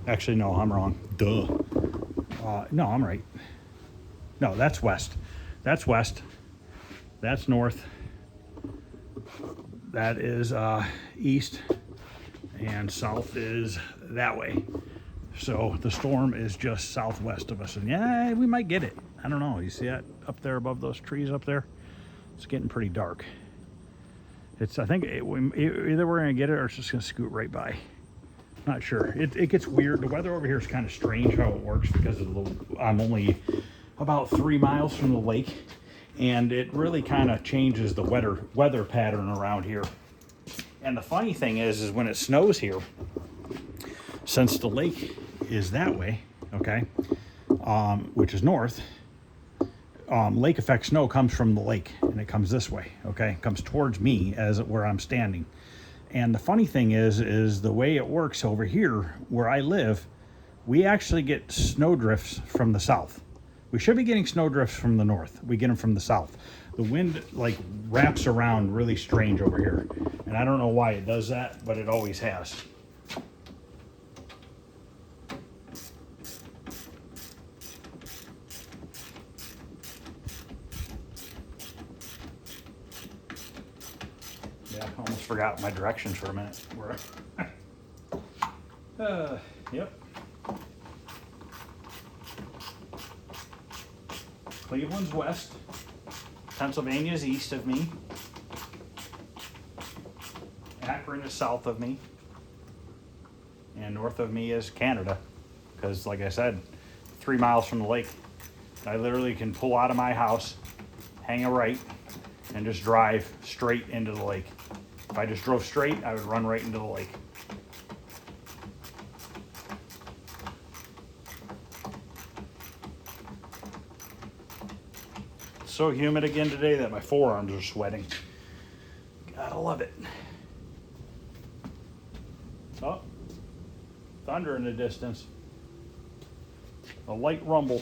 Actually, no, I'm wrong. Duh. No, I'm right. No, that's west. That's west. That's north. That is east. And south is that way. So the storm is just southwest of us. And yeah, we might get it. I don't know. You see that up there above those trees up there? It's getting pretty dark. It's, I think either we're going to get it or it's just going to scoot right by. Not sure. It gets weird. The weather over here is kind of strange how it works because of I'm only about 3 miles from the lake. and it really kind of changes the weather pattern around here. And the funny thing is when it snows here, since the lake is that way, okay, which is north, lake effect snow comes from the lake, and it comes this way, okay? It comes towards me as where I'm standing. And the funny thing is the way it works over here where I live, we actually get snow drifts from the south. We should be getting snow drifts from the north. We get them from the south. The wind like wraps around really strange over here. And I don't know why it does that, but it always has. Yeah, I almost forgot my directions for a minute. Yep. Cleveland's west. Pennsylvania's east of me. Akron is south of me. And north of me is Canada. Because, like I said, 3 miles from the lake. I literally can pull out of my house, hang a right, and just drive straight into the lake. If I just drove straight, I would run right into the lake. It's so humid again today that my forearms are sweating. Gotta love it. Oh, thunder in the distance. A light rumble.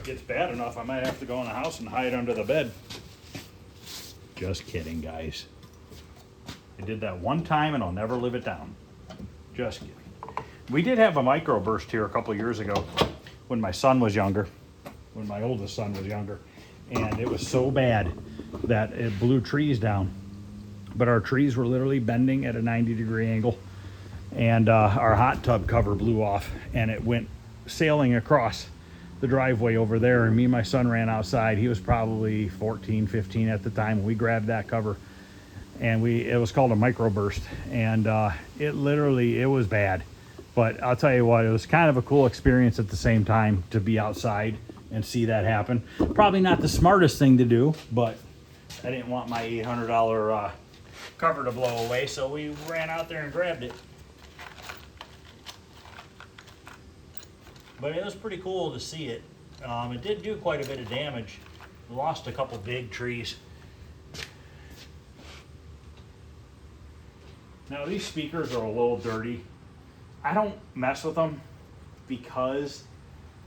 Gets bad enough, I might have to go in the house and hide under the bed. Just kidding, guys. I did that one time and I'll never live it down. Just kidding. We did have a microburst here a couple years ago when my son was younger, when my oldest son was younger, and it was so bad that it blew trees down. But our trees were literally bending at a 90-degree angle, and our hot tub cover blew off, and it went sailing across the driveway over there, and me and my son ran outside. He was probably 14, 15 at the time. We grabbed that cover, and it was called a microburst, and it was bad. But I'll tell you what, it was kind of a cool experience at the same time to be outside and see that happen. Probably not the smartest thing to do, but I didn't want my $800 cover to blow away, so we ran out there and grabbed it. But it was pretty cool to see it. It did do quite a bit of damage. We lost a couple big trees. Now these speakers are a little dirty. I don't mess with them because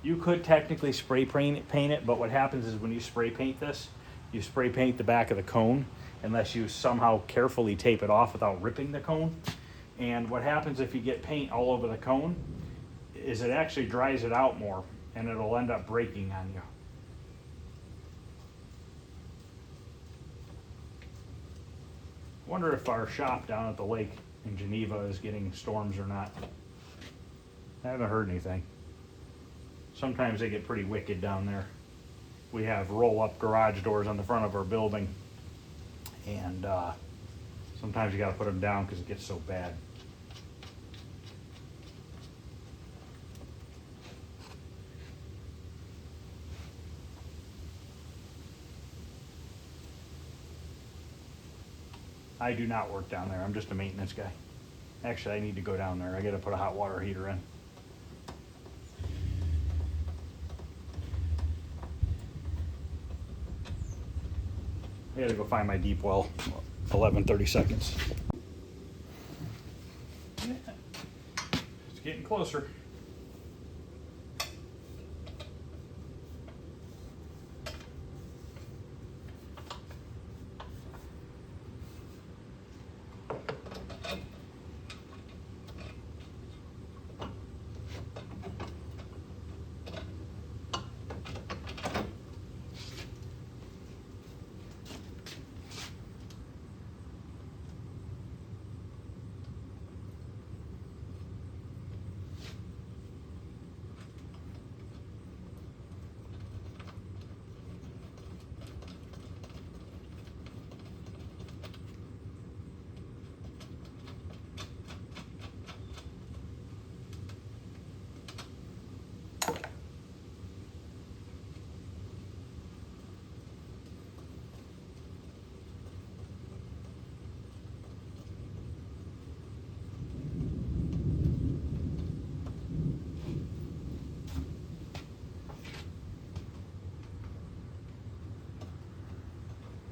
you could technically spray paint it, but what happens is when you spray paint this, you spray paint the back of the cone unless you somehow carefully tape it off without ripping the cone. And what happens if you get paint all over the cone is it actually dries it out more, and it'll end up breaking on you. I wonder if our shop down at the lake in Geneva is getting storms or not. I haven't heard anything. Sometimes they get pretty wicked down there. We have roll-up garage doors on the front of our building, and sometimes you got to put them down because it gets so bad. I do not work down there. I'm just a maintenance guy. Actually, I need to go down there. I got to put a hot water heater in. I got to go find my deep well. 11:30 seconds. Yeah. It's getting closer.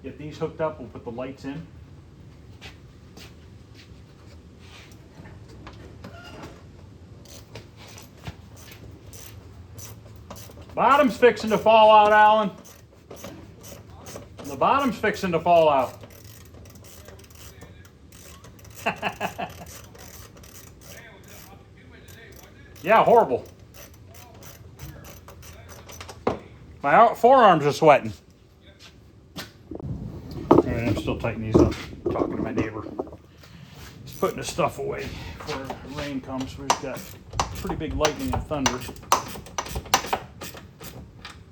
Get these hooked up, we'll put the lights in. Bottom's fixing to fall out, Alan. The bottom's fixing to fall out. Yeah, horrible. My forearms are sweating. All right, I'm still tightening these up. Talking to my neighbor. He's putting his stuff away before the rain comes. We've got pretty big lightning and thunder.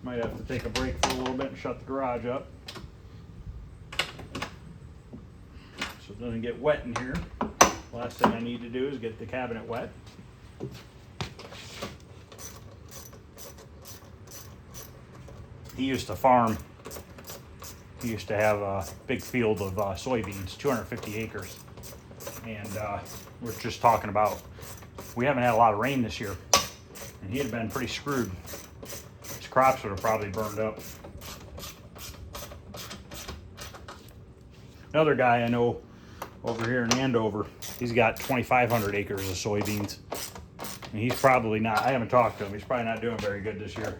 Might have to take a break for a little bit and shut the garage up, so it doesn't get wet in here. Last thing I need to do is get the cabinet wet. He used to farm. He used to have a big field of soybeans, 250 acres. And we're just talking about, we haven't had a lot of rain this year. And he had been pretty screwed. His crops would have probably burned up. Another guy I know over here in Andover, he's got 2,500 acres of soybeans. And he's probably not, I haven't talked to him, he's probably not doing very good this year.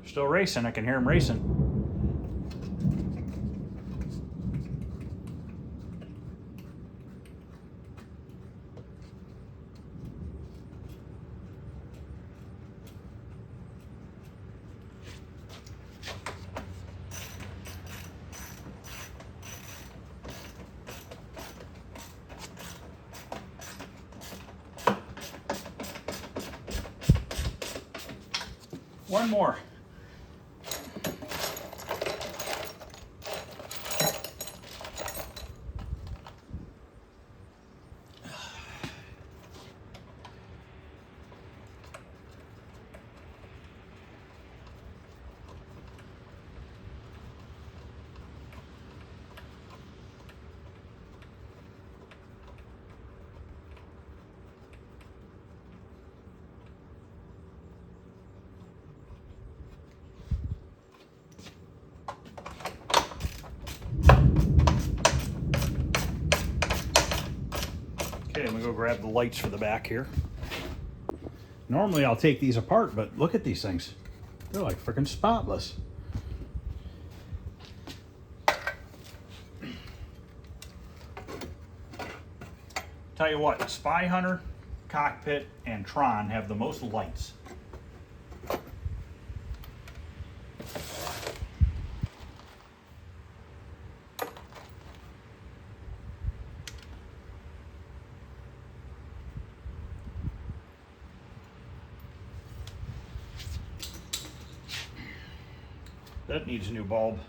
Still racing, I can hear him racing. One more. Okay, I'm gonna go grab the lights for the back here. Normally I'll take these apart, but look at these things. They're like freaking spotless. Tell you what, Spy Hunter, Cockpit, and Tron have the most lights. That needs a new bulb.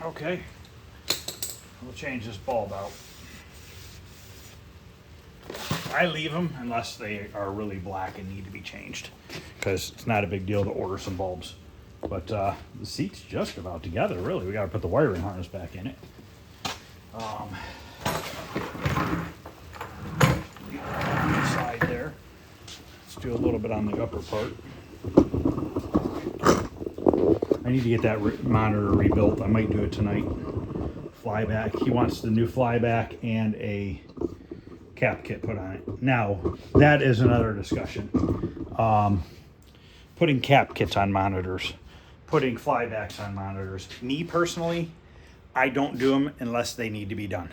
Okay, we'll change this bulb out. I leave them unless they are really black and need to be changed, because it's not a big deal to order some bulbs. But the seat's just about together, really. We got to put the wiring harness back in it. Side there. Let's do a little bit on the upper part. I need to get that monitor rebuilt. I might do it tonight. Flyback. He wants the new flyback and a cap kit put on it. Now, that is another discussion. Putting cap kits on monitors, putting flybacks on monitors. Me personally, I don't do them unless they need to be done.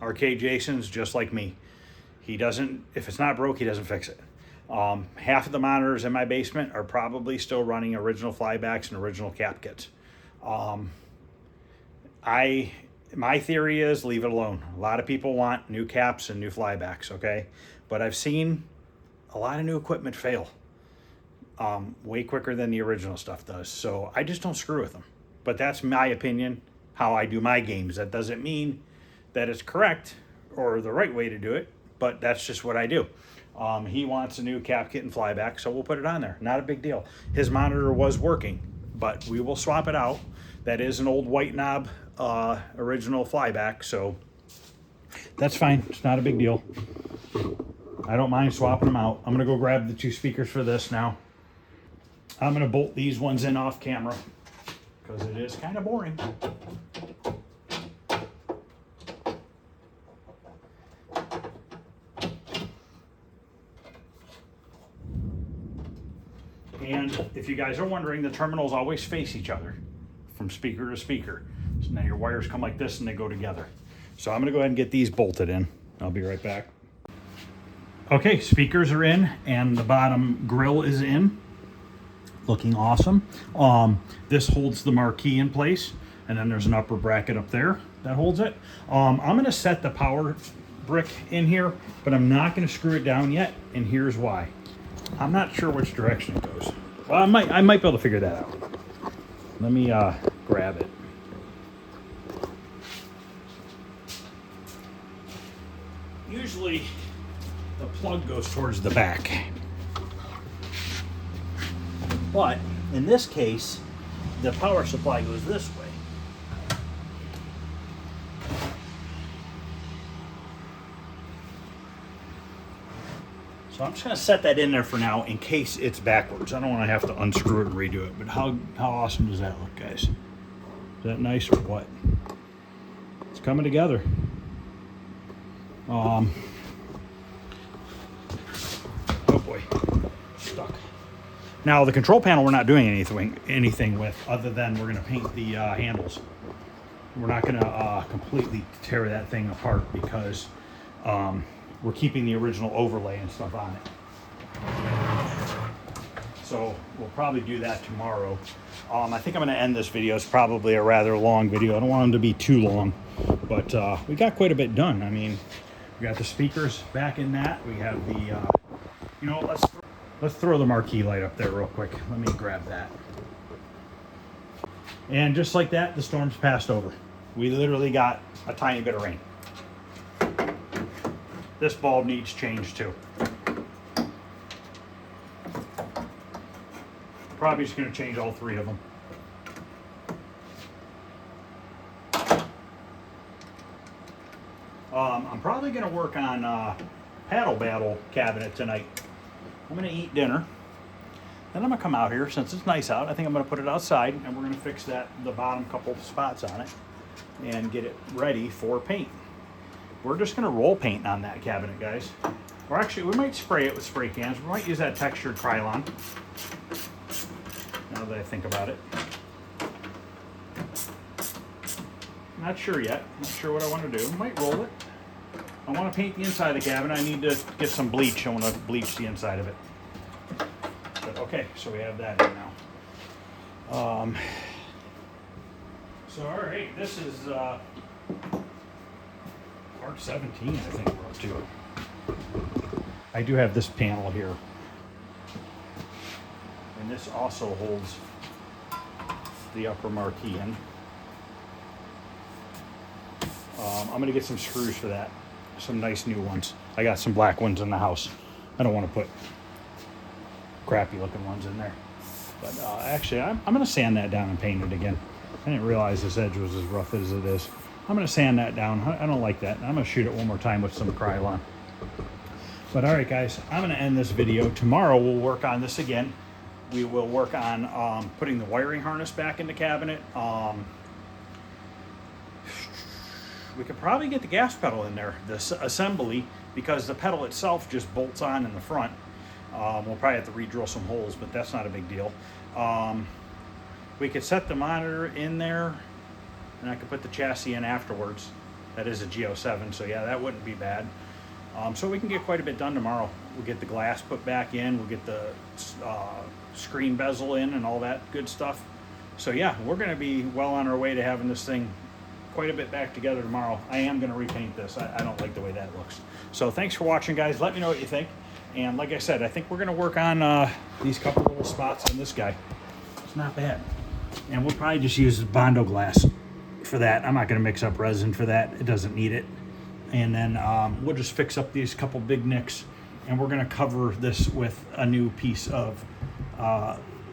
Arcade Jason's just like me. He doesn't, if it's not broke, he doesn't fix it. Half of the monitors in my basement are probably still running original flybacks and original cap kits. My theory is leave it alone. A lot of people want new caps and new flybacks, okay? But I've seen a lot of new equipment fail way quicker than the original stuff does. So I just don't screw with them. But that's my opinion, how I do my games. That doesn't mean that it's correct or the right way to do it, but that's just what I do. He wants a new cap kit and flyback, so we'll put it on there. Not a big deal. His monitor was working, but we will swap it out. That is an old white knob original flyback, so that's fine. It's not a big deal. I don't mind swapping them out. I'm gonna go grab the 2 speakers for this now. I'm gonna bolt these ones in off camera because it is kind of boring. And if you guys are wondering, the terminals always face each other from speaker to speaker. So now your wires come like this and they go together. So I'm gonna go ahead and get these bolted in. I'll be right back. Okay, speakers are in and the bottom grill is in. Looking awesome. This holds the marquee in place, and then there's an upper bracket up there that holds it. I'm gonna set the power brick in here, but I'm not gonna screw it down yet, and here's why. I'm not sure which direction it goes. Well, I might be able to figure that out. Let me grab it. Usually the plug goes towards the back. But in this case, the power supply goes this way. So I'm just gonna set that in there for now in case it's backwards. I don't wanna have to unscrew it and redo it, but how awesome does that look, guys? Is that nice or what? It's coming together. Oh boy, stuck. Now the control panel we're not doing anything with other than we're gonna paint the handles. We're not gonna completely tear that thing apart because we're keeping the original overlay and stuff on it. So we'll probably do that tomorrow. I think I'm gonna end this video. It's probably a rather long video. I don't want them to be too long, but we got quite a bit done. I mean, we got the speakers back in that. We have the, you know, let's throw the marquee light up there real quick. Let me grab that. And just like that, the storm's passed over. We literally got a tiny bit of rain. This bulb needs change too. Probably just gonna change all 3 of them. I'm probably gonna work on Paddle Battle cabinet tonight. I'm gonna eat dinner. Then I'm gonna come out here, since it's nice out, I think I'm gonna put it outside and we're gonna fix the bottom couple spots on it and get it ready for paint. We're just gonna roll paint on that cabinet, guys. Or actually, we might spray it with spray cans. We might use that textured Krylon, now that I think about it. Not sure yet. Not sure what I want to do. Might roll it. I want to paint the inside of the cabinet. I need to get some bleach. I want to bleach the inside of it. But okay, so we have that in now. So all right, this is March 17, I think we're up to. I do have this panel here. And this also holds the upper marquee in. I'm gonna get some screws for that. Some nice new ones. I got some black ones in the house. I don't want to put crappy looking ones in there. But actually, I'm gonna sand that down and paint it again. I didn't realize this edge was as rough as it is. I'm going to sand that down. I don't like that. I'm going to shoot it one more time with some Krylon. But all right, guys, I'm going to end this video. Tomorrow we'll work on this again. We will work on putting the wiring harness back in the cabinet. We could probably get the gas pedal in there, this assembly, because the pedal itself just bolts on in the front. We'll probably have to re-drill some holes, but that's not a big deal. We could set the monitor in there, and I could put the chassis in afterwards. That is a G07, so yeah, that wouldn't be bad. So we can get quite a bit done tomorrow. We'll get the glass put back in, we'll get the screen bezel in and all that good stuff. So yeah, we're going to be well on our way to having this thing quite a bit back together tomorrow. I am going to repaint this. I don't like the way that looks. So thanks for watching, guys. Let me know what you think. And like I said, I think we're going to work on these couple little spots on this guy. It's not bad. And we'll probably just use Bondo glass for that. I'm not going to mix up resin for that. It doesn't need it. And then we'll just fix up these couple big nicks, and we're going to cover this with a new piece of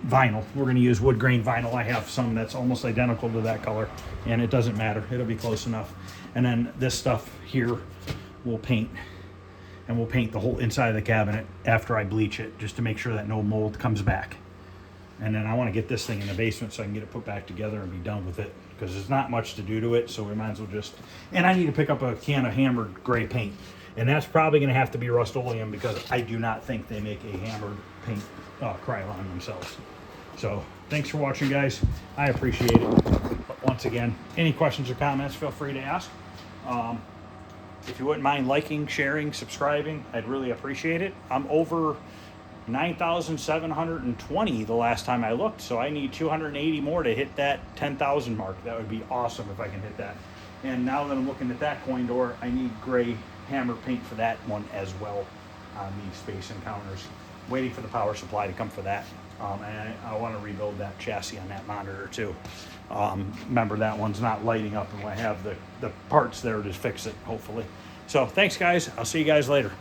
vinyl. We're going to use wood grain vinyl. I have some that's almost identical to that color, and it doesn't matter. It'll be close enough. And then this stuff here we'll paint, and we'll paint the whole inside of the cabinet after I bleach it, just to make sure that no mold comes back. And then I want to get this thing in the basement so I can get it put back together and be done with it, because there's not much to do to it, so we might as well just... And I need to pick up a can of hammered gray paint, and that's probably going to have to be Rust-Oleum, because I do not think they make a hammered paint Krylon themselves. So thanks for watching, guys. I appreciate it. But once again, any questions or comments, feel free to ask. If you wouldn't mind liking, sharing, subscribing, I'd really appreciate it. I'm over 9,720 the last time I looked, so I need 280 more to hit that 10,000 mark. That would be awesome if I can hit that. And now that I'm looking at that coin door, I need gray hammer paint for that one as well on these Space Encounters. Waiting for the power supply to come for that. And I want to rebuild that chassis on that monitor too. Remember, that one's not lighting up, and I have the parts there to fix it, hopefully. So thanks, guys. I'll see you guys later.